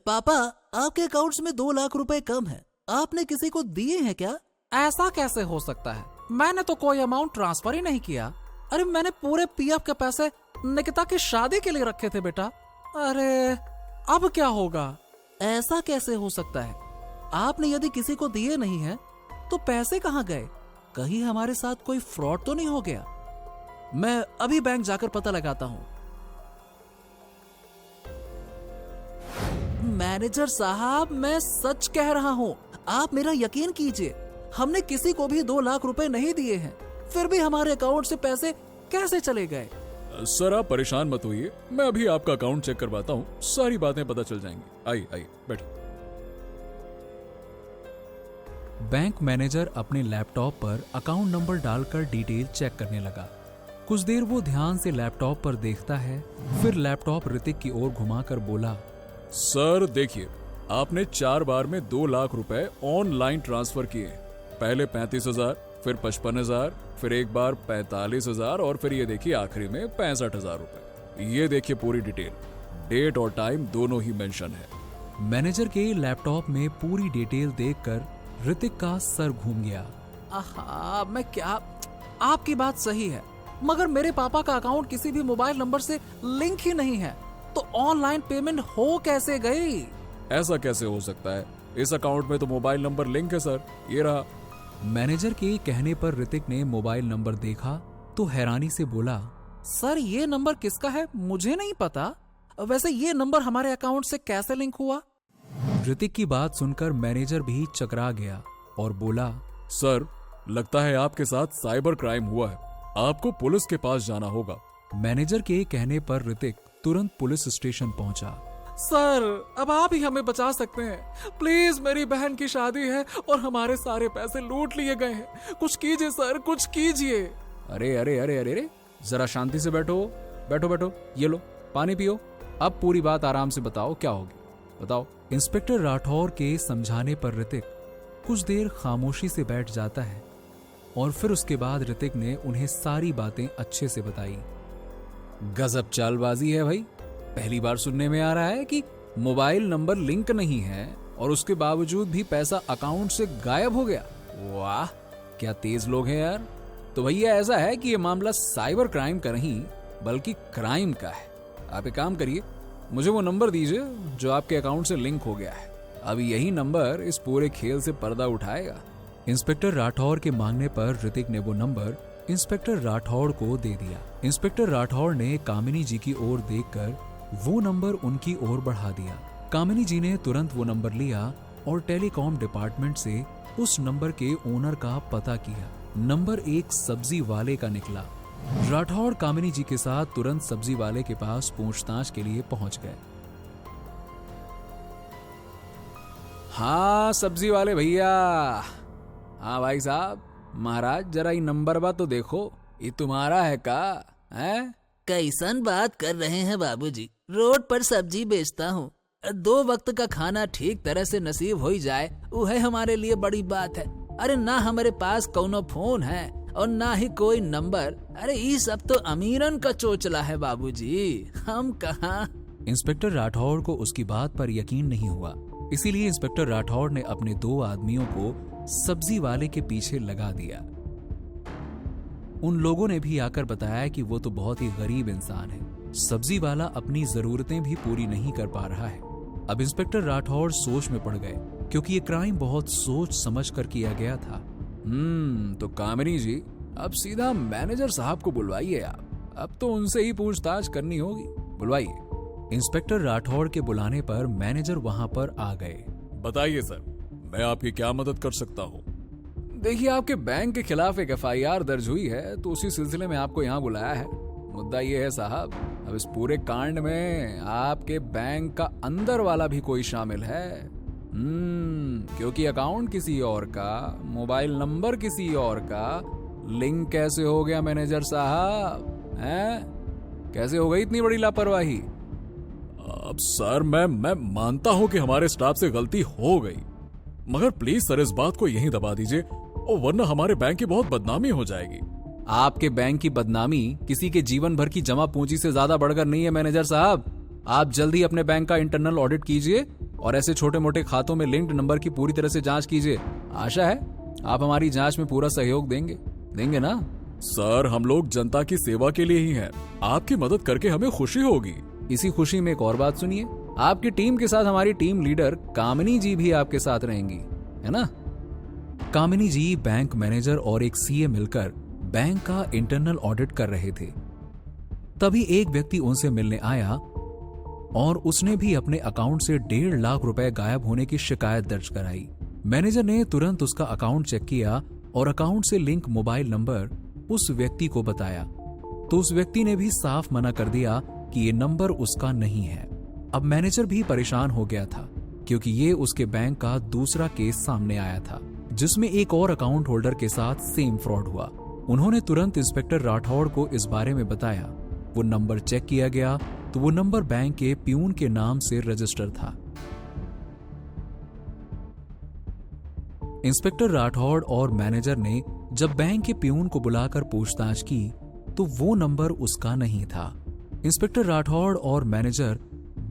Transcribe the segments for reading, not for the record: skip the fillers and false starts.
पापा, आपके अकाउंट्स में 2 लाख रुपए कम है, आपने किसी को दिए हैं क्या? ऐसा कैसे हो सकता है? मैंने तो कोई अमाउंट ट्रांसफर ही नहीं किया। अरे मैंने पूरे पीएफ के पैसे निकिता की शादी के लिए रखे थे बेटा। अरे अब क्या होगा? ऐसा कैसे हो सकता है? आपने यदि किसी को दिए नहीं है तो पैसे कहाँ गए? कहीं हमारे साथ कोई फ्रॉड तो नहीं हो गया? मैं अभी बैंक जाकर पता लगाता हूं। मैनेजर साहब, मैं सच कह रहा हूं, आप मेरा यकीन कीजिए, हमने किसी को भी 2 लाख रुपए नहीं दिए हैं, फिर भी हमारे अकाउंट से पैसे कैसे चले गए? सर आप परेशान मत होइए, मैं अभी आपका अकाउंट चेक करवाता हूँ, सारी बातें पता चल जाएंगी। आइए आइए बैठिए। बैंक मैनेजर अपने लैपटॉप पर अकाउंट नंबर डालकर डिटेल चेक करने लगा। कुछ देर वो ध्यान से लैपटॉप पर देखता है, फिर लैपटॉप ऋतिक की ओर घुमाकर बोला, सर देखिए, आपने 4 बार में 2 लाख रुपए ऑनलाइन ट्रांसफर किए। पहले 35,000, फिर 55,000, फिर एक बार 45,000 और फिर ये देखिए आखिरी में 65,000 रुपए। ये देखिए पूरी डिटेल, डेट और टाइम दोनों ही मेंशन है। मैनेजर के लैपटॉप में पूरी डिटेल देखकर ऋतिक का सर घूम गया। आहा, मैं क्या, आपकी बात सही है, मगर मेरे पापा का अकाउंट किसी भी मोबाइल नंबर से लिंक ही नहीं है, तो ऑनलाइन पेमेंट हो कैसे गई? ऐसा कैसे हो सकता है? इस अकाउंट में तो मोबाइल नंबर लिंक है सर, ये रहा। मैनेजर के कहने पर ऋतिक ने मोबाइल नंबर देखा तो हैरानी से बोला, सर ये नंबर किसका है? मुझे नहीं पता। वैसे ये नंबर हमारे अकाउंट से कैसे लिंक हुआ? ऋतिक की बात सुनकर मैनेजर भी चकरा गया और बोला, सर लगता है आपके साथ साइबर क्राइम हुआ है, आपको पुलिस के पास जाना होगा। मैनेजर के कहने पर ऋतिक तुरंत पुलिस स्टेशन पहुंचा। सर अब आप ही हमें बचा सकते हैं, प्लीज, मेरी बहन की शादी है और हमारे सारे पैसे लूट लिए गए हैं, कुछ कीजिए सर, कुछ कीजिए। अरे अरे अरे अरे अरे, जरा शांति से बैठो, बैठो बैठो, ये लो पानी पियो, अब पूरी बात आराम से बताओ, क्या होगी बताओ। इंस्पेक्टर राठौर के समझाने पर ऋतिक कुछ देर खामोशी से बैठ जाता है और फिर उसके बाद ऋतिक ने उन्हें सारी बातें अच्छे से बताई। गजब चालबाजी है भाई, पहली बार सुनने में आ रहा है कि मोबाइल नंबर लिंक नहीं है और उसके बावजूद भी पैसा अकाउंट से गायब हो गया। वाह क्या तेज लोग हैं यार। तो भैया ऐसा है कि ये मामला साइबर क्राइम का नहीं बल्कि क्राइम का है। आप एक काम करिए, मुझे वो नंबर दीजिए जो आपके अकाउंट से लिंक हो गया है, अब यही नंबर इस पूरे खेल से पर्दा उठाएगा। इंस्पेक्टर राठौर के मांगने पर ऋतिक ने वो नंबर इंस्पेक्टर राठौर को दे दिया। इंस्पेक्टर राठौर ने कामिनी जी की ओर देखकर वो नंबर उनकी ओर बढ़ा दिया। कामिनी जी ने तुरंत वो नंबर लिया और टेलीकॉम डिपार्टमेंट से उस नंबर के ओनर का पता किया। नंबर एक सब्जी वाले का निकला। राठौर कामिनी जी के साथ तुरंत सब्जी वाले के पास पूछताछ के लिए पहुंच गए। हाँ सब्जी वाले भैया, हाँ भाई साहब, महाराज जरा ये नंबर बा तो देखो, ये तुम्हारा है का? है कैसन बात कर रहे हैं बाबूजी, रोड पर सब्जी बेचता हूँ, 2 वक्त का खाना ठीक तरह से नसीब हो ही जाए वो है हमारे लिए बड़ी बात है। अरे ना हमारे पास कोनो फोन है और ना ही कोई नंबर, अरे ये सब तो अमीरन का चोचला है बाबूजी, हम कहाँ। इंस्पेक्टर राठौर को उसकी बात पर यकीन नहीं हुआ, इसीलिए इंस्पेक्टर राठौर ने अपने 2 आदमियों को सब्जी वाले के पीछे लगा दिया। उन लोगों ने भी आकर बताया कि वो तो बहुत ही गरीब इंसान है, सब्जी वाला अपनी जरूरतें भी पूरी नहीं कर पा रहा है। अब इंस्पेक्टर राठौर सोच में पड़ गए क्योंकि ये क्राइम बहुत सोच समझ कर किया गया था। तो कामिनी जी अब सीधा मैनेजर साहब को बुलवाइए आप, अब तो उनसे ही पूछताछ करनी होगी, बुलवाइए। इंस्पेक्टर राठौर के बुलाने पर मैनेजर वहां पर आ गए। बताइए सर, मैं आपकी क्या मदद कर सकता हूँ? देखिए आपके बैंक के खिलाफ एक FIR दर्ज हुई है, तो उसी सिलसिले में आपको यहाँ बुलाया है। मुद्दा ये है साहब, अब इस पूरे कांड में आपके बैंक का अंदर वाला भी कोई शामिल है। क्योंकि अकाउंट किसी और का, मोबाइल नंबर किसी और का, लिंक कैसे हो गया मैनेजर साहब? हैं? कैसे हो गई इतनी बड़ी लापरवाही? अब सर मैं मानता हूं कि हमारे स्टाफ से गलती हो गई, मगर प्लीज सर इस बात को यहीं दबा दीजिए, और वरना हमारे बैंक की बहुत बदनामी हो जाएगी। आपके बैंक की बदनामी किसी के जीवन भर की जमा पूंजी से ज्यादा बढ़कर नहीं है मैनेजर साहब। आप जल्दी अपने बैंक का इंटरनल ऑडिट कीजिए और ऐसे छोटे मोटे खातों में लिंक्ड नंबर की पूरी तरह से जांच कीजिए। आशा है आप हमारी जांच में पूरा सहयोग देंगे ना? सर, हम लोग जनता की सेवा के लिए ही हैं। आपकी मदद करके हमें खुशी होगी। इसी खुशी में एक और बात सुनिए, आपकी टीम के साथ हमारी टीम लीडर कामिनी जी भी आपके साथ रहेंगी, है ना? कामिनी जी बैंक मैनेजर और एक सीए मिलकर बैंक का इंटरनल ऑडिट कर रहे थे। तभी एक व्यक्ति उनसे मिलने आया और उसने भी अपने अकाउंट से 1.5 लाख रुपए गायब होने की शिकायत दर्ज कराई। मैनेजर ने तुरंत उसका अकाउंट चेक किया और अकाउंट से लिंक मोबाइल नंबर उस व्यक्ति को बताया, तो उस व्यक्ति ने भी साफ मना कर दिया कि ये नंबर उसका नहीं है। अब मैनेजर भी परेशान हो गया था क्योंकि ये उसके बैंक का दूसरा केस सामने आया था जिसमें एक और अकाउंट होल्डर के साथ सेम फ्रॉड हुआ। उन्होंने तुरंत इंस्पेक्टर राठौड़ को इस बारे में बताया। वो नंबर चेक किया गया तो वो नंबर बैंक के प्यून के नाम से रजिस्टर था। इंस्पेक्टर राठौड़ और मैनेजर ने जब बैंक के प्यून को बुलाकर पूछताछ की तो वो नंबर उसका नहीं था। इंस्पेक्टर राठौड़ और मैनेजर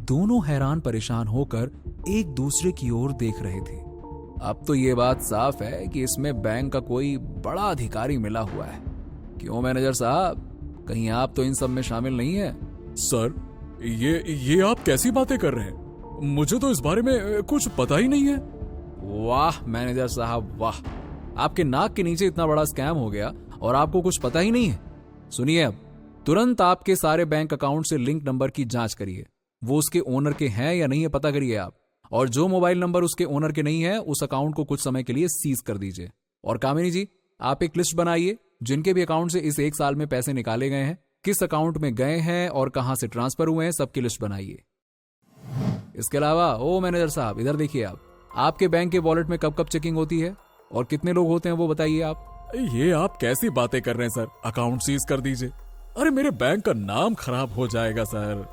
दोनों हैरान परेशान होकर एक दूसरे की ओर देख रहे थे। अब तो ये बात साफ है कि इसमें बैंक का कोई बड़ा अधिकारी मिला हुआ है। क्यों मैनेजर साहब, कहीं आप तो इन सब में शामिल नहीं है? सर, ये आप कैसी बातें कर रहे हैं? मुझे तो इस बारे में कुछ पता ही नहीं है। वाह मैनेजर साहब वाह, आपके नाक के नीचे इतना बड़ा स्कैम हो गया और आपको कुछ पता ही नहीं है। सुनिए, अब तुरंत आपके सारे बैंक अकाउंट से लिंक नंबर की जांच करिए। वो उसके ओनर के हैं या नहीं है पता करिए आप, और जो मोबाइल नंबर उसके ओनर के नहीं है उस अकाउंट को कुछ समय के लिए सीज कर दीजिए। और कामिनी जी, आप एक लिस्ट बनाइए जिनके भी अकाउंट से इस 1 साल में पैसे निकाले गए हैं, किस अकाउंट में गए हैं और कहां से ट्रांसफर हुए हैं, सबकी लिस्ट बनाइए। इसके अलावा ओ मैनेजर साहब, इधर देखिए आप, आपके बैंक के वॉलेट में कब कब चेकिंग होती है और कितने लोग होते हैं वो बताइए आप। ये आप कैसी बातें कर रहे हैं सर? अकाउंट सीज कर दीजिए। अरे मेरे बैंक का नाम खराब हो जाएगा सर।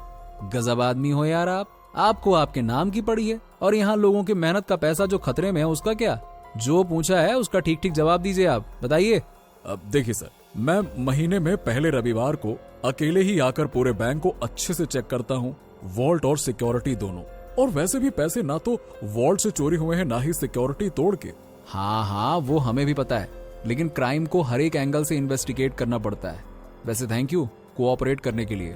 गजब आदमी हो यार आप, आपको आपके नाम की पड़ी है और यहाँ लोगों की मेहनत का पैसा जो खतरे में है उसका क्या? जो पूछा है उसका ठीक ठीक जवाब दीजिए आप, बताइए। अब देखिए सर, मैं महीने में पहले रविवार को अकेले ही आकर पूरे बैंक को अच्छे से चेक करता हूँ, वॉल्ट और सिक्योरिटी दोनों। और वैसे भी पैसे ना तो वॉल्ट से चोरी हुए हैं ना ही सिक्योरिटी तोड़ के। हाँ, वो हमें भी पता है, लेकिन क्राइम को हर एक एंगल से इन्वेस्टिगेट करना पड़ता है। वैसे थैंक यू कोऑपरेट करने के लिए।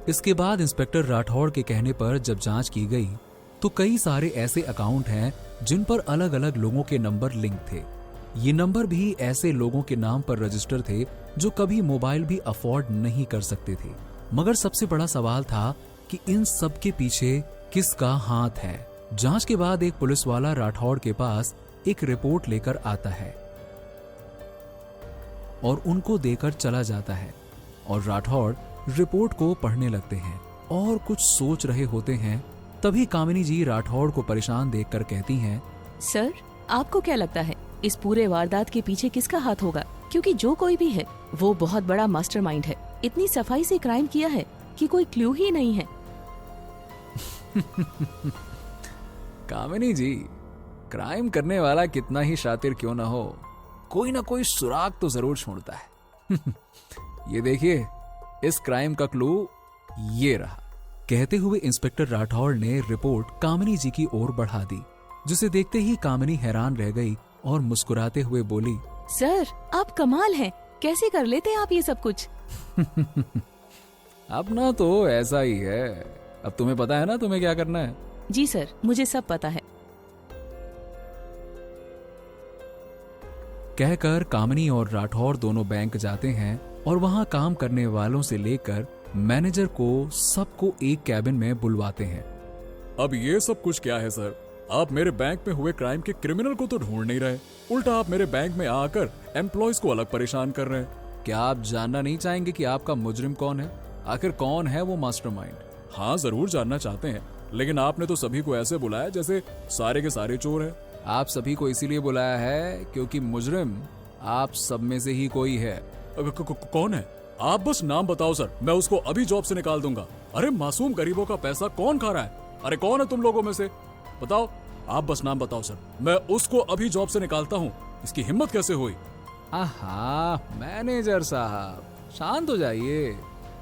इसके बाद इंस्पेक्टर राठौड़ के कहने पर जब जांच की गई तो कई सारे ऐसे अकाउंट हैं जिन पर अलग अलग लोगों के नंबर लिंक थे। ये नंबर भी ऐसे लोगों के नाम पर रजिस्टर थे जो कभी मोबाइल भी अफोर्ड नहीं कर सकते थे। मगर सबसे बड़ा सवाल था कि इन सब के पीछे किसका हाथ है। जांच के बाद एक पुलिस वाला राठौड़ के पास एक रिपोर्ट लेकर आता है और उनको देकर चला जाता है और राठौड़ रिपोर्ट को पढ़ने लगते हैं और कुछ सोच रहे होते हैं। तभी कामिनी जी राठौड़ को परेशान देखकर कहती हैं, सर, आपको क्या लगता है इस पूरे वारदात के पीछे किसका हाथ होगा? क्योंकि जो कोई भी है वो बहुत बड़ा मास्टरमाइंड है। इतनी सफाई से क्राइम किया है कि कोई क्लू ही नहीं है। कामिनी जी, क्राइम करने वाला कितना ही शातिर क्यों ना हो, कोई ना कोई सुराग तो जरूर छोड़ता है। ये देखिए, इस क्राइम का क्लू ये रहा। कहते हुए इंस्पेक्टर राठौड़ ने रिपोर्ट कामिनी जी की ओर बढ़ा दी, जिसे देखते ही कामिनी हैरान रह गई और मुस्कुराते हुए बोली, सर, आप कमाल हैं, कैसे कर लेते हैं आप ये सब कुछ? अपना तो ऐसा ही है। अब तुम्हें पता है ना तुम्हें क्या करना है? जी सर, मुझे सब पता है। कहकर कामिनी और राठौड़ दोनों बैंक जाते हैं और वहां काम करने वालों से लेकर मैनेजर को सबको एक कैबिन में बुलवाते हैं। अब ये सब कुछ क्या है सर? आप मेरे बैंक में हुए क्राइम के क्रिमिनल को तो ढूंढ नहीं रहे, उल्टा आप मेरे बैंक में आकर एम्प्लॉयज को अलग परेशान कर रहे हैं। क्या आप जानना नहीं चाहेंगे कि आपका मुजरिम कौन है? आखिर कौन है वो मास्टरमाइंड? हाँ, जरूर जानना चाहते हैं, लेकिन आपने तो सभी को ऐसे बुलाया जैसे सारे के सारे चोर हैं। आप सभी को इसीलिए बुलाया है क्योंकि मुजरिम आप सब में से ही कोई है। कौन है? आप बस नाम बताओ सर, मैं उसको अभी जॉब से निकाल दूंगा। अरे मासूम गरीबों का पैसा कौन खा रहा है? अरे कौन है तुम लोगों में से? बताओ, आप बस नाम बताओ सर, मैं उसको अभी जॉब से निकालता हूँ। इसकी हिम्मत कैसे हुई? आहा, मैनेजर साहब शांत हो जाइए,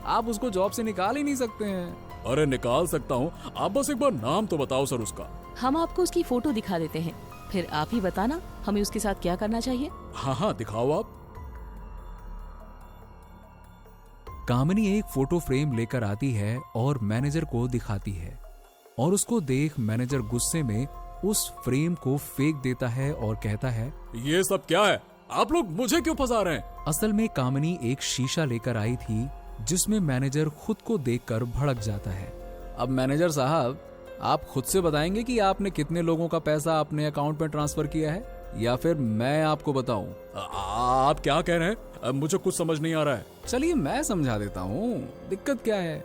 आप उसको जॉब से निकाल ही नहीं सकते हैं। अरे निकाल सकता हूँ, आप बस एक बार नाम तो बताओ सर उसका। हम आपको उसकी फोटो दिखा देते हैं, फिर आप ही बताना हमें उसके साथ क्या करना चाहिए। हाँ हाँ दिखाओ आप। कामिनी एक फोटो फ्रेम लेकर आती है और मैनेजर को दिखाती है, और उसको देख मैनेजर गुस्से में उस फ्रेम को फेंक देता है और कहता है, ये सब क्या है, आप लोग मुझे क्यों फंसा रहे हैं? असल में कामिनी एक शीशा लेकर आई थी जिसमें मैनेजर खुद को देखकर भड़क जाता है। अब मैनेजर साहब, आप खुद से बताएंगे कि आपने कितने लोगों का पैसा अपने अकाउंट में ट्रांसफर किया है, या फिर मैं आपको बताऊं? आप क्या कह रहे हैं? मुझे कुछ समझ नहीं आ रहा है। चलिए मैं समझा देता हूँ, दिक्कत क्या है।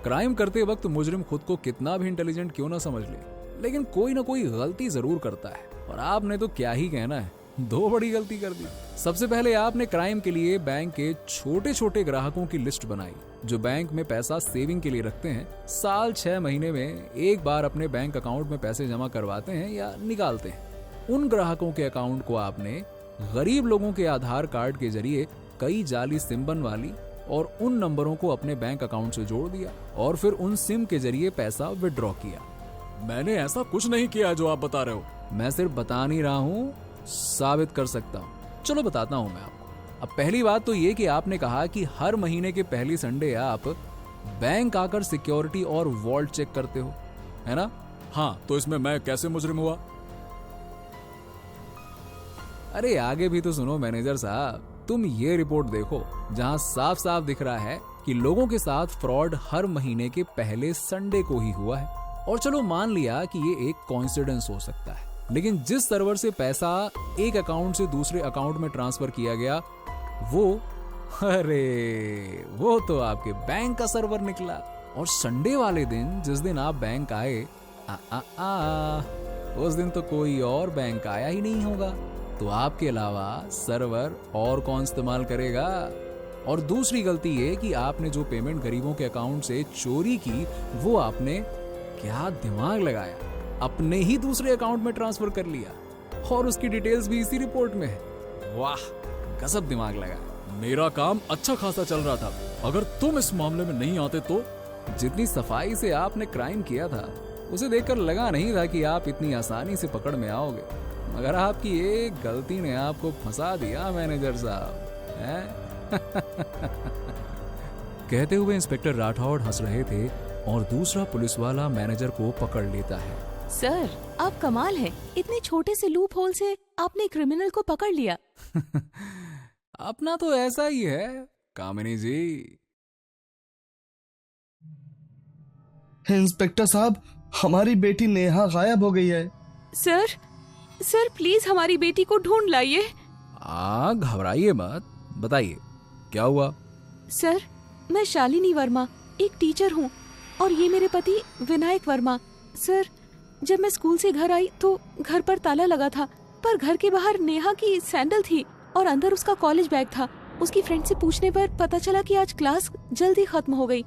क्राइम करते वक्त मुजरिम खुद को कितना भी इंटेलिजेंट क्यों ना समझ ले, लेकिन कोई ना कोई गलती जरूर करता है, और आपने तो क्या ही कहना है, 2 बड़ी गलती कर दी। सबसे पहले आपने क्राइम के लिए बैंक के छोटे छोटे ग्राहकों की लिस्ट बनाई जो बैंक में पैसा सेविंग के लिए रखते हैं, साल 6 महीने में एक बार अपने बैंक अकाउंट में पैसे जमा करवाते हैं या निकालते हैं। उन ग्राहकों के अकाउंट को आपने गरीब लोगों के आधार कार्ड के जरिए कई जाली सिम बनवाली और उन नंबरों को अपने बैंक अकाउंट से जोड़ दिया, और फिर उन सिम के जरिए पैसा विड्रॉ किया। मैंने ऐसा कुछ नहीं किया जो आप बता रहे हो। मैं सिर्फ बता नहीं रहा हूँ, साबित कर सकता हूँ। चलो बताता हूँ मैं आपको। अब पहली बात तो ये कि आपने कहा कि हर महीने के पहली संडे आप बैंक आकर सिक्योरिटी और वॉल्ट चेक करते हो, है ना? हाँ, तो इसमें मैं कैसे मुजरिम हुआ? अरे आगे भी तो सुनो मैनेजर साहब, तुम ये रिपोर्ट देखो जहां साफ साफ दिख रहा है कि लोगों के साथ फ्रॉड हर महीने के पहले संडे को ही हुआ है। और चलो मान लिया कि ये एक कोइंसिडेंस हो सकता है, लेकिन जिस सर्वर से पैसा एक अकाउंट से दूसरे अकाउंट में ट्रांसफर किया गया वो तो आपके बैंक का सर्वर निकला। और संडे वाले दिन जिस दिन आप बैंक आए, उस दिन तो कोई और बैंक आया ही नहीं होगा, तो आपके अलावा सर्वर और कौन इस्तेमाल करेगा? और दूसरी गलती ये कि आपने जो पेमेंट गरीबों के अकाउंट से चोरी की, वो आपने क्या दिमाग लगाया, अपने ही दूसरे अकाउंट में ट्रांसफर कर लिया, और उसकी डिटेल्स भी इसी रिपोर्ट में है। वाह, गजब दिमाग लगाया। मेरा काम अच्छा खासा चल रहा था, अगर तुम इस मामले में नहीं आते तो। जितनी सफाई से आपने क्राइम किया था, उसे देखकर लगा नहीं था कि आप इतनी आसानी से पकड़ में आओगे, मगर आपकी एक गलती ने आपको फंसा दिया मैनेजर साहब, हैं? कहते हुए इंस्पेक्टर राठौड़ हंस रहे थे और दूसरा पुलिस वाला मैनेजर को पकड़ लेता है। सर, आप कमाल है, इतने छोटे से लूप होल से आपने क्रिमिनल को पकड़ लिया। अपना तो ऐसा ही है कामिनी जी। इंस्पेक्टर साहब, हमारी बेटी नेहा गायब हो गई है। सर प्लीज हमारी बेटी को ढूंढ लाइए। घबराइए मत, बताइए क्या हुआ? सर, मैं शालिनी वर्मा, एक टीचर हूँ, और ये मेरे पति विनायक वर्मा। सर, जब मैं स्कूल से घर आई तो घर पर ताला लगा था, पर घर के बाहर नेहा की सैंडल थी और अंदर उसका कॉलेज बैग था। उसकी फ्रेंड से पूछने पर पता चला कि आज क्लास जल्दी खत्म हो गई,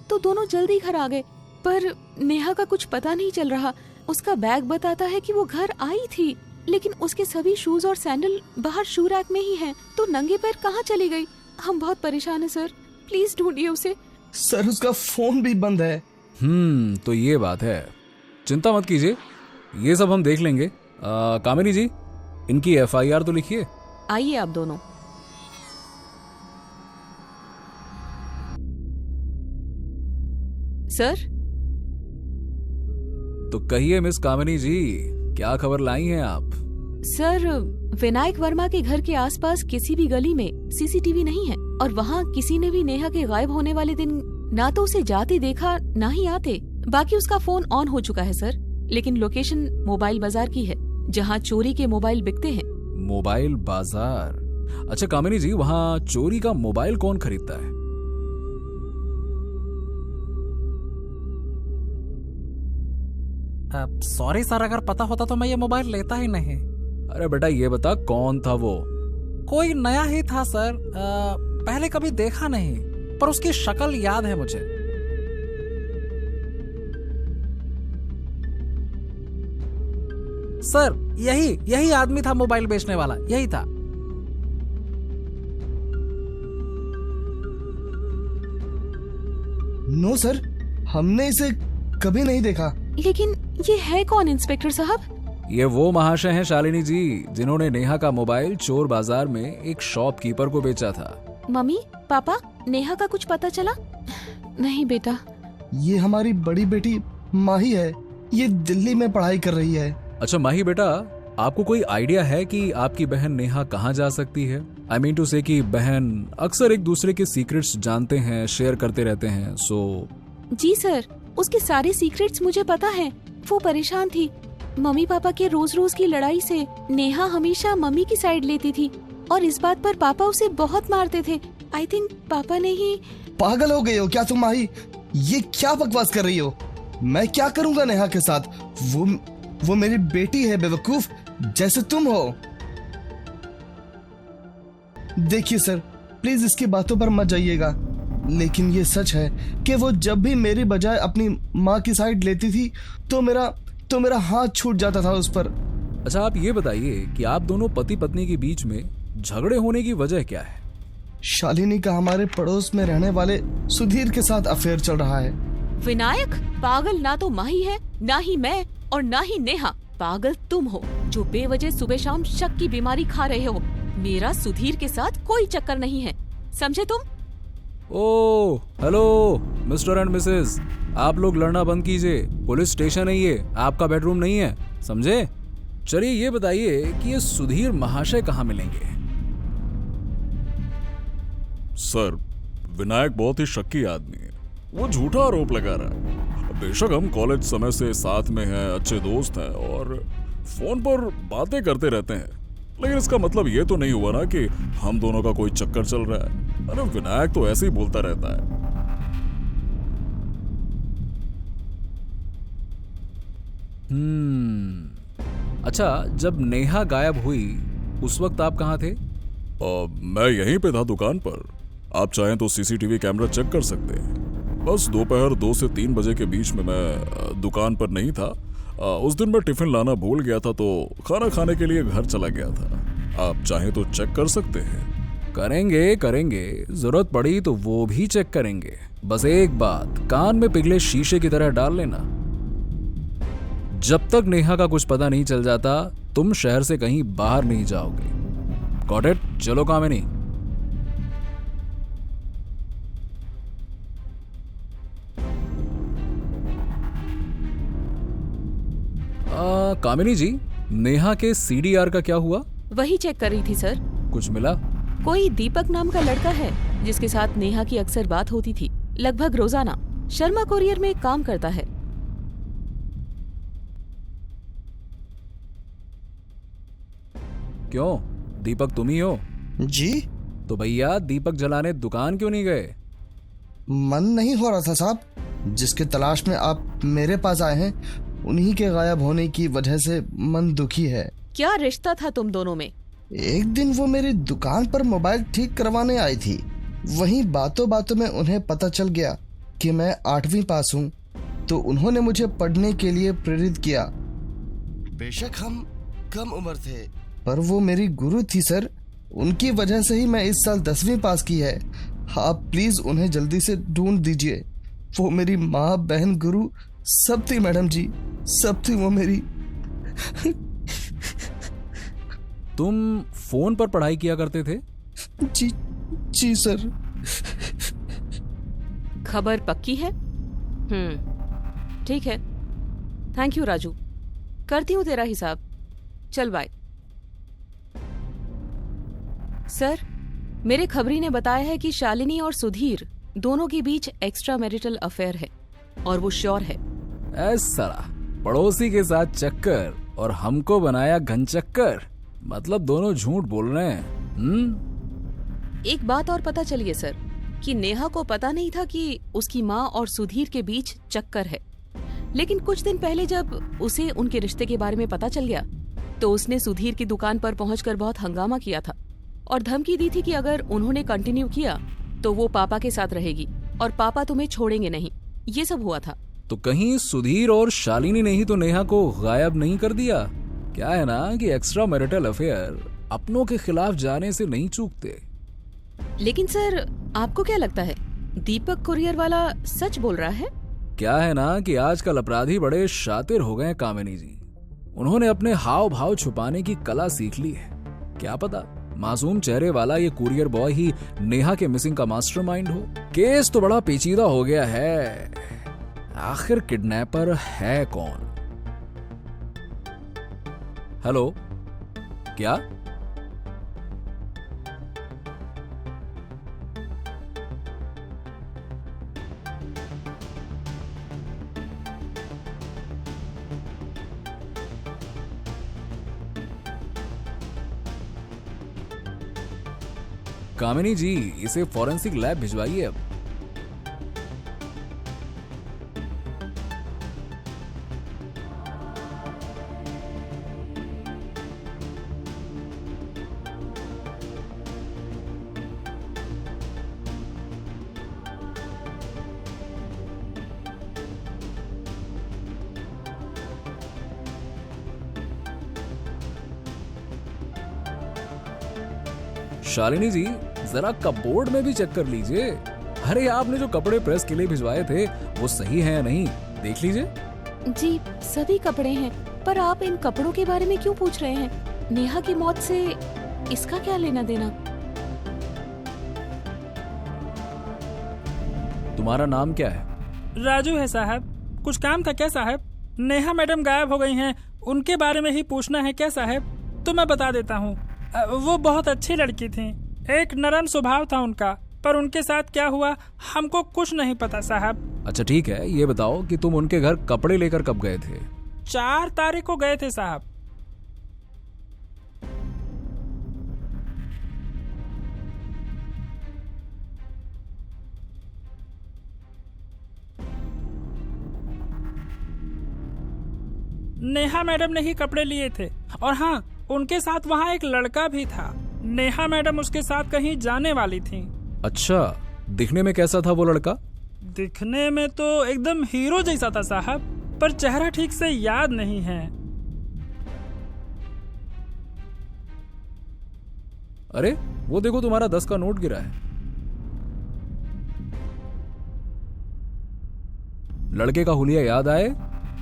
तो दोनों जल्दी घर आ गए, पर नेहा का कुछ पता नहीं चल रहा। उसका बैग बताता है कि वो घर आई थी, लेकिन उसके सभी शूज और सैंडल बाहर शू रैक में ही हैं, तो नंगे पैर कहाँ चली गई? हम बहुत परेशान हैं सर, प्लीज ढूंढिए उसे। सर, उसका फोन भी बंद है। तो ये बात है, चिंता मत कीजिए, ये सब हम देख लेंगे। कामिनी जी, इनकी FIR तो लिखिए। आइए आप दोनों। सर, तो कहिए मिस कामिनी जी, क्या खबर लाई हैं आप? सर, विनायक वर्मा के घर के आसपास किसी भी गली में CCTV नहीं है, और वहाँ किसी ने भी नेहा के गायब होने वाले दिन ना तो उसे जाते देखा ना ही आते। बाकी उसका फोन ऑन हो चुका है सर, लेकिन लोकेशन मोबाइल बाजार की है, जहाँ चोरी के मोबाइल बिकते हैं। मोबाइल बाजार? अच्छा कामिनी जी, वहाँ चोरी का मोबाइल कौन खरीदता है? सॉरी सर, अगर पता होता तो मैं ये मोबाइल लेता ही नहीं। अरे बेटा ये बता, कौन था वो? कोई नया ही था सर, पहले कभी देखा नहीं, पर उसकी शक्ल याद है मुझे। सर, यही आदमी था मोबाइल बेचने वाला, यही था। नो सर, हमने इसे कभी नहीं देखा। लेकिन ये है कौन इंस्पेक्टर साहब? ये वो महाशय हैं शालिनी जी जिन्होंने नेहा का मोबाइल चोर बाजार में एक शॉपकीपर को बेचा था। मम्मी पापा, नेहा का कुछ पता चला? नहीं बेटा। ये हमारी बड़ी बेटी माही है, ये दिल्ली में पढ़ाई कर रही है। अच्छा माही बेटा, आपको कोई आइडिया है कि आपकी बहन नेहा कहाँ जा सकती है? आई मीन टू से कि बहन अक्सर एक दूसरे के सीक्रेट्स जानते हैं, शेयर करते रहते हैं। सो जी सर, उसके सारे सीक्रेट्स मुझे पता है। वो परेशान थी मम्मी पापा के रोज रोज की लड़ाई से। नेहा हमेशा मम्मी की साइड लेती थी और इस बात पर पापा उसे बहुत मारते थे। आई थिंक पापा ने ही। पागल हो गए हो क्या तुम माही? ये क्या बकवास कर रही हो? मैं क्या करूंगा नेहा के साथ? वो मेरी बेटी है बेवकूफ, जैसे तुम हो। देखिए सर, प्लीज इसकी बातों पर मत जाइएगा, लेकिन ये सच है कि वो जब भी मेरी बजाय अपनी माँ की साइड लेती थी तो मेरा हाथ छूट जाता था उस पर। अच्छा आप ये बताइए कि आप दोनों पति पत्नी के बीच में झगड़े होने की वजह क्या है? शालिनी का हमारे पड़ोस में रहने वाले सुधीर के साथ अफेयर चल रहा है। विनायक पागल ना तो माही है, ना ही मैं, और ना ही नेहा। पागल तुम हो जो बेवजह सुबह शाम शक की बीमारी खा रहे हो। मेरा सुधीर के साथ कोई चक्कर नहीं है, समझे तुम? Oh hello mister and Mrs, आप लोग लड़ना बंद कीजिए। पुलिस स्टेशन है ये, आपका बेडरूम नहीं है, समझे? चलिए ये बताइए कि ये सुधीर महाशय कहाँ मिलेंगे? सर, विनायक बहुत ही शक्की आदमी है। वो झूठा आरोप लगा रहा है। बेशक हम कॉलेज समय से साथ में हैं, अच्छे दोस्त हैं और फोन पर बातें करते रहते हैं, लेकिन इसका मतलब ये तो नहीं हुआ ना कि हम दोनों का कोई चक्कर चल रहा है। अरे विनायक तो ऐसे ही बोलता रहता है। अच्छा, जब नेहा गायब हुई उस वक्त आप कहाँ थे? मैं यहीं पे था दुकान पर। आप चाहें तो सीसीटीवी कैमरा चेक कर सकते हैं। बस दोपहर 2 से 3 बजे के बीच में मैं दुकान पर नहीं था। उस दिन मैं टिफिन लाना भूल गया था तो खाना खाने के लिए घर चला गया था। आप चाहें तो चेक कर सकते हैं। करेंगे, जरूरत पड़ी तो वो भी चेक करेंगे। बस एक बात कान में पिघले शीशे की तरह डाल लेना, जब तक नेहा का कुछ पता नहीं चल जाता तुम शहर से कहीं बाहर नहीं जाओगे। Got it? चलो कामिनी। कामिनी जी, नेहा के सीडीआर का क्या हुआ? वही चेक कर रही थी सर। कुछ मिला? कोई दीपक नाम का लड़का है जिसके साथ नेहा की अक्सर बात होती थी, लगभग रोजाना। शर्मा कोरियर में काम करता है। क्यों, दीपक तुम ही हो? जी? तो भैया दीपक जलाने दुकान क्यों नहीं गए? मन नहीं हो रहा था साहब। जिसके तलाश में आप मेरे पास आए हैं उन्हीं के गायब होने की वजह से मन दुखी है। क्या रिश्ता था तुम दोनों में? एक दिन वो मेरी दुकान पर मोबाइल ठीक करवाने आई थी। वहीं बातों बातों में उन्हें पता चल गया कि मैं 8वीं पास हूँ, तो उन्होंने मुझे पढ़ने के लिए प्रेरित किया। बेशक हम कम उम्र थे, पर वो मेरी गुरु थी सर। उनकी वजह से ही मैं इस साल 10वीं पास की है। आप प्लीज उन्हें जल्दी से ढूंढ दीजिए। वो मेरी माँ, बहन, गुरु सब थी मैडम जी, सब थी वो मेरी। तुम फोन पर पढ़ाई किया करते थे? जी सर। खबर पक्की है? ठीक है। थैंक यू राजू, करती हूँ तेरा हिसाब। चल बाय। सर, मेरे खबरी ने बताया है कि शालिनी और सुधीर दोनों के बीच एक्स्ट्रा मैरिटल अफेयर है और वो श्योर है। ऐसा पड़ोसी के साथ चक्कर और हमको बनाया घनचक्कर, मतलब दोनों झूठ बोल रहे हैं। एक बात और पता चली है सर कि नेहा को पता नहीं था कि उसकी माँ और सुधीर के बीच चक्कर है, लेकिन कुछ दिन पहले जब उसे उनके रिश्ते के बारे में पता चल गया तो उसने सुधीर की दुकान पर पहुंचकर बहुत हंगामा किया था और धमकी दी थी कि अगर उन्होंने कंटिन्यू किया तो वो पापा के साथ रहेगी और पापा तुम्हें छोड़ेंगे नहीं। ये सब हुआ था। तो कहीं सुधीर और शालिनी ने ही तो नेहा को गायब नहीं कर दिया? क्या है ना कि एक्स्ट्रा मैरिटल अफेयर अपनों के खिलाफ जाने से नहीं चूकते। लेकिन सर, आपको क्या लगता है दीपक कुरियर वाला सच बोल रहा है? क्या है ना कि आजकल अपराधी बड़े शातिर हो गए हैं कामिनी जी। उन्होंने अपने हाव भाव छुपाने की कला सीख ली है। क्या पता मासूम चेहरे वाला ये कुरियर बॉय ही नेहा के मिसिंग का मास्टरमाइंड हो। केस तो बड़ा पेचीदा हो गया है। आखिर किडनैपर है कौन? हेलो, क्या? कामिनी जी, इसे फॉरेंसिक लैब भिजवाइए अब। शालिनी जी, जरा कपबोर्ड में भी चेक कर लीजिए। अरे आपने जो कपड़े प्रेस के लिए भिजवाए थे वो सही है या नहीं, देख लीजिए। जी सभी कपड़े हैं, पर आप इन कपड़ों के बारे में क्यों पूछ रहे हैं? नेहा की मौत से इसका क्या लेना देना? तुम्हारा नाम क्या है? राजू है साहब। कुछ काम था क्या साहब? नेहा मैडम गायब हो गई हैं, उनके बारे में ही पूछना है क्या साहब? तो मैं बता देता हूँ। वो बहुत अच्छी लड़की थी, एक नरम स्वभाव था उनका, पर उनके साथ क्या हुआ हमको कुछ नहीं पता साहब। अच्छा ठीक है, ये बताओ कि तुम उनके घर कपड़े लेकर कब गए थे? 4 तारीख को गए थे साहब। नेहा मैडम ने ही कपड़े लिए थे, और हाँ, उनके साथ वहाँ एक लड़का भी था। नेहा मैडम उसके साथ कहीं जाने वाली थी। अच्छा, दिखने में कैसा था वो लड़का? दिखने में तो एकदम हीरो जैसा था साहब, पर चेहरा ठीक से याद नहीं है। अरे वो देखो, तुम्हारा 10 का नोट गिरा है। लड़के का हुलिया याद आए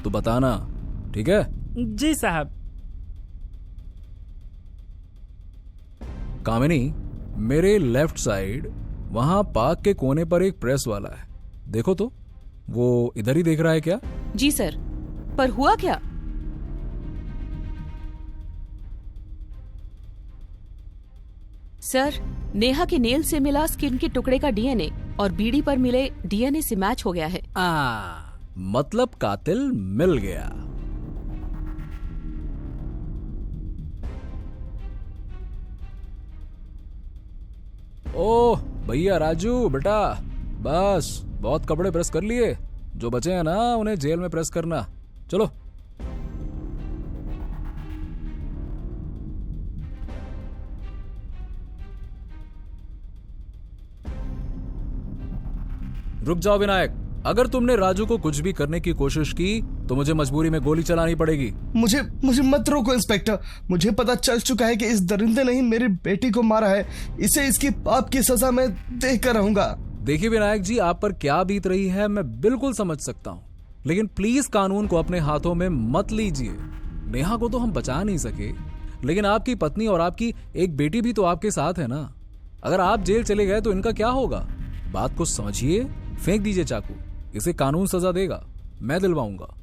तो बताना, ठीक है? जी साहब। कामिनी, मेरे लेफ्ट साइड वहां पार्क के कोने पर एक प्रेस वाला है, देखो तो वो इधर ही देख रहा है क्या? जी सर, पर हुआ क्या? सर, नेहा के नेल से मिला स्किन के टुकड़े का डीएनए और बीड़ी पर मिले डीएनए से मैच हो गया है। मतलब कातिल मिल गया। ओह भैया राजू बेटा, बस बहुत कपड़े प्रेस कर लिए, जो बचे हैं ना उन्हें जेल में प्रेस करना। चलो। रुक जाओ विनायक, अगर तुमने राजू को कुछ भी करने की कोशिश की तो मुझे मजबूरी में गोली चलानी पड़ेगी। मुझे मत रोको इंस्पेक्टर। मुझे पता चल चुका है कि इस दरिंदे ने ही मेरी बेटी को मारा है। इसे इसकी पाप की सजा मैं देख कर रहूंगा। देखिए विनायक जी, आप पर क्या बीत रही है मैं बिल्कुल समझ सकता हूँ, लेकिन प्लीज कानून को अपने हाथों में मत लीजिए। नेहा को तो हम बचा नहीं सके, लेकिन आपकी पत्नी और आपकी एक बेटी भी तो आपके साथ है ना। अगर आप जेल चले गए तो इनका क्या होगा? बात को समझिए। फेंक दीजिए चाकू, इसे कानून सजा देगा, मैं दिलवाऊंगा।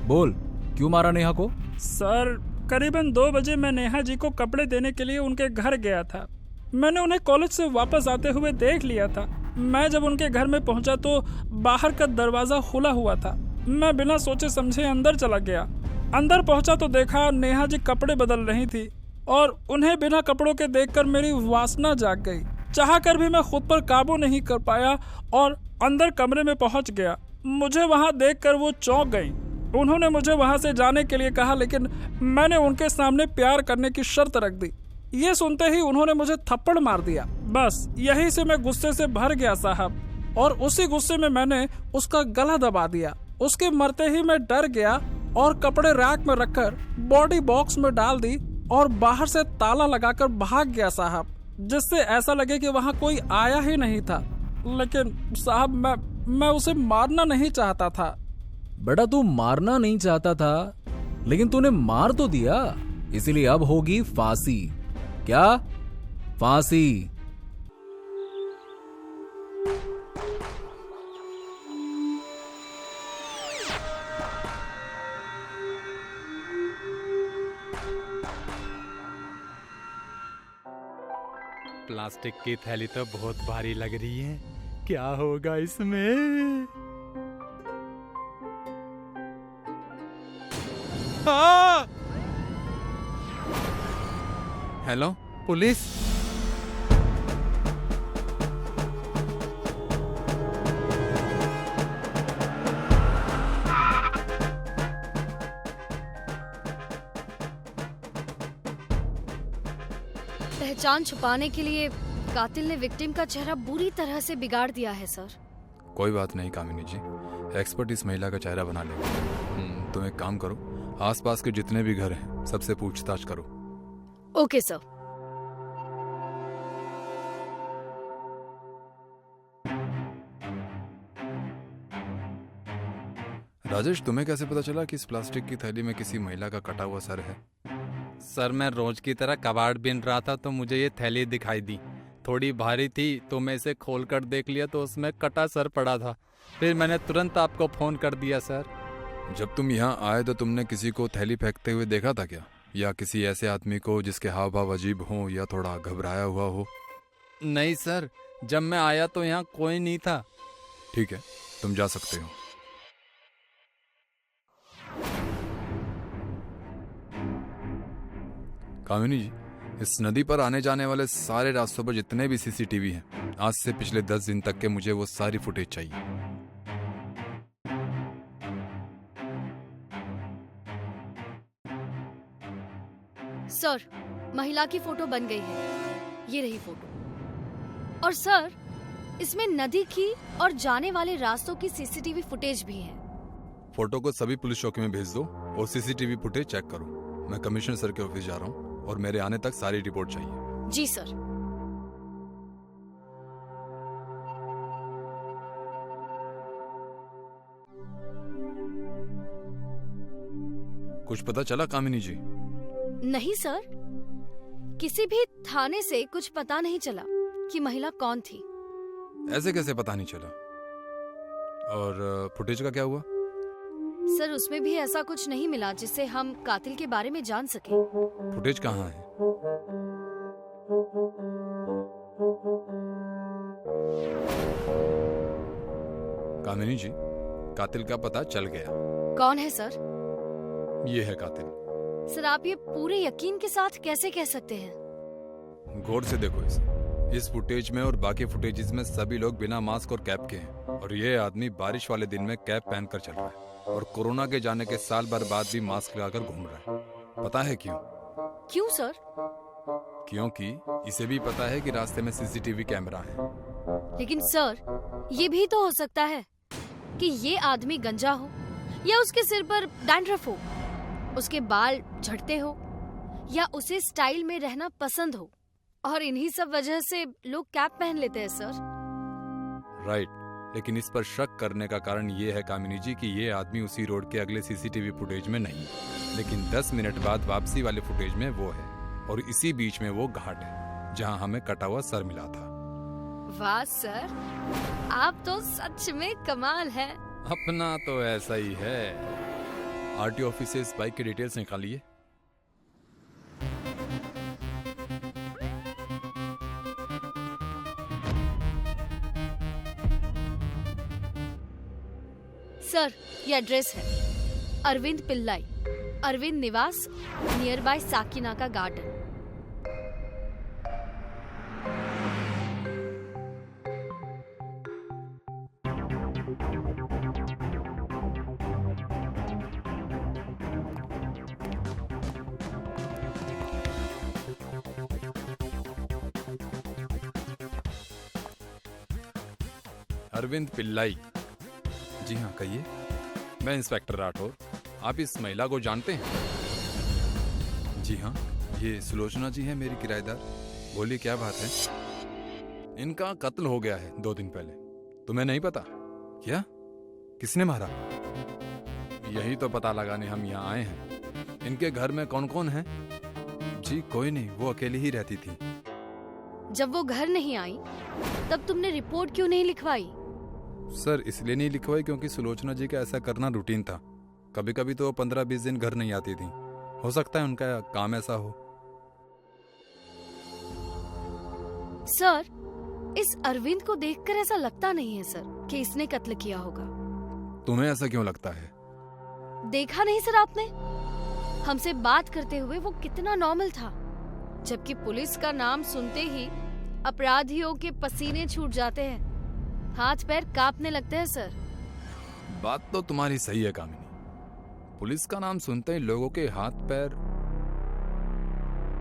बोल, क्यों मारा नेहा को? सर, करीबन 2 बजे मैं नेहा जी को कपड़े देने के लिए उनके घर गया था। मैंने उन्हें कॉलेज से वापस आते हुए देख लिया था। मैं जब उनके घर में पहुंचा तो बाहर का दरवाजा खुला हुआ था। मैं बिना सोचे समझे अंदर चला गया। अंदर पहुंचा तो देखा नेहा जी कपड़े बदल रही थी, और उन्हें बिना कपड़ों के देखकर मेरी वासना जाग गई। चाहकर भी मैं खुद पर काबू नहीं कर पाया और अंदर कमरे में पहुंच गया। मुझे वहां देखकर वो चौंक गई। उन्होंने मुझे वहां से जाने के लिए कहा, लेकिन मैंने उनके सामने प्यार करने की शर्त रख दी। ये सुनते ही उन्होंने मुझे थप्पड़ मार दिया। बस यहीं से मैं गुस्से से भर गया साहब, और उसी गुस्से में मैंने उसका गला दबा दिया। उसके मरते ही मैं डर गया और कपड़े रैक में रखकर बॉडी बॉक्स में डाल दी और बाहर से ताला लगाकर भाग गया साहब, जिससे ऐसा लगे कि वहाँ कोई आया ही नहीं था। लेकिन साहब मैं उसे मारना नहीं चाहता था। बेटा तू मारना नहीं चाहता था, लेकिन तूने मार तो दिया, इसीलिए अब होगी फांसी। क्या? फांसी। प्लास्टिक की थैली तो बहुत भारी लग रही है, क्या होगा इसमें? Hello police. पहचान छुपाने के लिए कातिल ने विक्टिम का चेहरा बुरी तरह से बिगाड़ दिया है सर। कोई बात नहीं कामिनी जी, एक्सपर्ट इस महिला का चेहरा बना लेगा। तुम एक काम करो, आसपास के जितने भी घर हैं सबसे पूछताछ करो। Okay sir. राजेश, तुम्हें कैसे पता चला कि इस प्लास्टिक की थैली में किसी महिला का कटा हुआ सर है? सर मैं रोज की तरह कबाड़ बीन रहा था तो मुझे ये थैली दिखाई दी, थोड़ी भारी थी तो मैं इसे खोल कर देख लिया तो उसमें कटा सर पड़ा था, फिर मैंने तुरंत आपको फोन कर दिया सर। जब तुम यहाँ आए तो तुमने किसी को थैली फेंकते हुए देखा था क्या, या किसी ऐसे आदमी को जिसके हाव भाव अजीब हो या थोड़ा घबराया हुआ हो? नहीं सर, जब मैं आया तो यहाँ कोई नहीं था। ठीक है, तुम जा सकते हो। कामिनी जी, इस नदी पर आने जाने वाले सारे रास्तों पर जितने भी सीसीटीवी हैं, आज से पिछले 10 दिन तक के मुझे वो सारी फुटेज चाहिए। सर, महिला की फोटो बन गई है, ये रही फोटो। और सर, इसमें नदी की और जाने वाले रास्तों की सीसीटीवी फुटेज भी है। फोटो को सभी पुलिस चौकी में भेज दो और सीसीटीवी फुटेज चेक करो। मैं कमिश्नर सर के ऑफिस जा रहा हूँ और मेरे आने तक सारी रिपोर्ट चाहिए। जी सर। कुछ पता चला कामिनी जी? नहीं सर, किसी भी थाने से कुछ पता नहीं चला कि महिला कौन थी। ऐसे कैसे पता नहीं चला? और फुटेज का क्या हुआ? सर, उसमें भी ऐसा कुछ नहीं मिला जिससे हम कातिल के बारे में जान सके। फुटेज कहाँ है? कामिनी जी, कातिल का पता चल गया। कौन है सर? ये है कातिल। सर, आप ये पूरे यकीन के साथ कैसे कह सकते हैं? गौर से देखो इसे। इस फुटेज में और बाकी फुटेजेस में सभी लोग बिना मास्क और कैप के हैं, और ये आदमी बारिश वाले दिन में कैप पहनकर चल रहा है और कोरोना के जाने के साल भर बाद भी मास्क लगाकर घूम रहा है। पता है क्यों? क्यों सर? क्योंकि इसे भी पता है कि रास्ते में सीसीटीवी कैमरा है। लेकिन सर, ये भी तो हो सकता है कि ये आदमी गंजा हो या उसके सिर पर डैंड्रफ हो, उसके बाल झड़ते हो या उसे स्टाइल में रहना पसंद हो, और इन्हीं सब वजह से लोग कैप पहन लेते हैं सर। राइट, लेकिन इस पर शक करने का कारण ये है कामिनी जी कि ये आदमी उसी रोड के अगले सीसीटीवी फुटेज में नहीं, लेकिन 10 मिनट बाद वापसी वाले फुटेज में वो है, और इसी बीच में वो घाट है जहां हमें कटा हुआ सर मिला था। वाह सर, आप तो सच में कमाल है। अपना तो ऐसा ही है। आरटीओ ऑफिस से इस बाइक की डिटेल्स निकालिए। सर, ये एड्रेस है Arvind Pillai, Arvind Niwas, near by Sakinaka garden. Arvind Pillai? जी हाँ, कहिए। मैं इंस्पेक्टर राठौर। आप इस महिला को जानते हैं? जी हाँ, ये सुलोचना जी है मेरी किराएदार। बोलिए क्या बात है? इनका कत्ल हो गया है 2 दिन पहले। तुम्हें नहीं पता क्या? किसने मारा? यही तो पता लगाने हम यहाँ आए हैं। इनके घर में कौन कौन है? जी कोई नहीं, वो अकेली ही रहती थी। जब वो घर नहीं आई तब तुमने रिपोर्ट क्यों नहीं लिखवाई? सर इसलिए नहीं लिखवाई क्योंकि सुलोचना जी का ऐसा करना रूटीन था। कभी कभी तो 15-20 दिन घर नहीं आती थी। हो सकता है उनका काम ऐसा हो। सर, इस अरविंद को देखकर ऐसा लगता नहीं है सर कि इसने कत्ल किया होगा। तुम्हें ऐसा क्यों लगता है? देखा नहीं सर आपने? हमसे बात करते हुए वो कितना नॉर्मल था, जबकि पुलिस का नाम सुनते ही अपराधियों के पसीने छूट जाते हैं, हाथ पैर कांपने लगते हैं सर। बात तो तुम्हारी सही है कामिनी। पुलिस का नाम सुनते ही लोगों के हाथ पैर।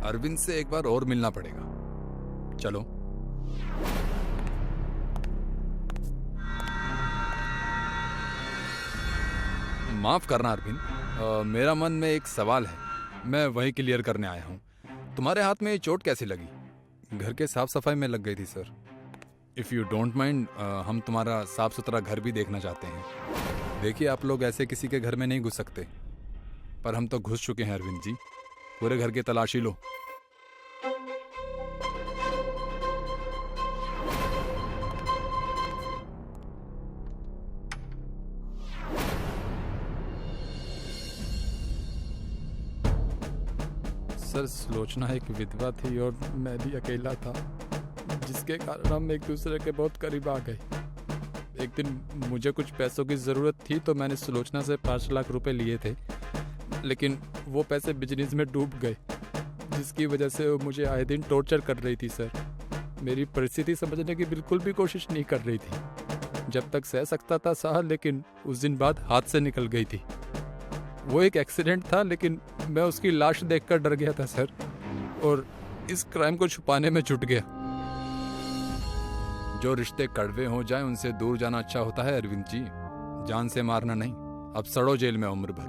अरविंद से एक बार और मिलना पड़ेगा। चलो। माफ करना अरविंद, मेरा मन में एक सवाल है, मैं वही क्लियर करने आया हूँ। तुम्हारे हाथ में ये चोट कैसे लगी? घर के साफ सफाई में लग गई थी sir. If you don't mind, हम तुम्हारा साफ सुथरा घर भी देखना चाहते हैं। देखिए आप लोग ऐसे किसी के घर में नहीं घुस सकते, पर हम तो घुस चुके हैं अरविंद जी। पूरे घर की तलाशी लो। सर सुलोचना एक विधवा थी और मैं भी अकेला था, जिसके कारण हम एक दूसरे के बहुत करीब आ गए। एक दिन मुझे कुछ पैसों की ज़रूरत थी तो मैंने सुलोचना से 5 लाख रुपए लिए थे, लेकिन वो पैसे बिजनेस में डूब गए, जिसकी वजह से वो मुझे आए दिन टॉर्चर कर रही थी सर। मेरी परिस्थिति समझने की बिल्कुल भी कोशिश नहीं कर रही थी। जब तक सह सकता था सहा, लेकिन उस दिन बाद हाथ से निकल गई थी। वो एक एक्सीडेंट था, लेकिन मैं उसकी लाश देखकर डर गया था सर, और इस क्राइम को छुपाने में जुट गया। जो रिश्ते कड़वे हो जाए उनसे दूर जाना अच्छा होता है अरविंद जी, जान से मारना नहीं। अब सड़ो जेल में उम्र भर।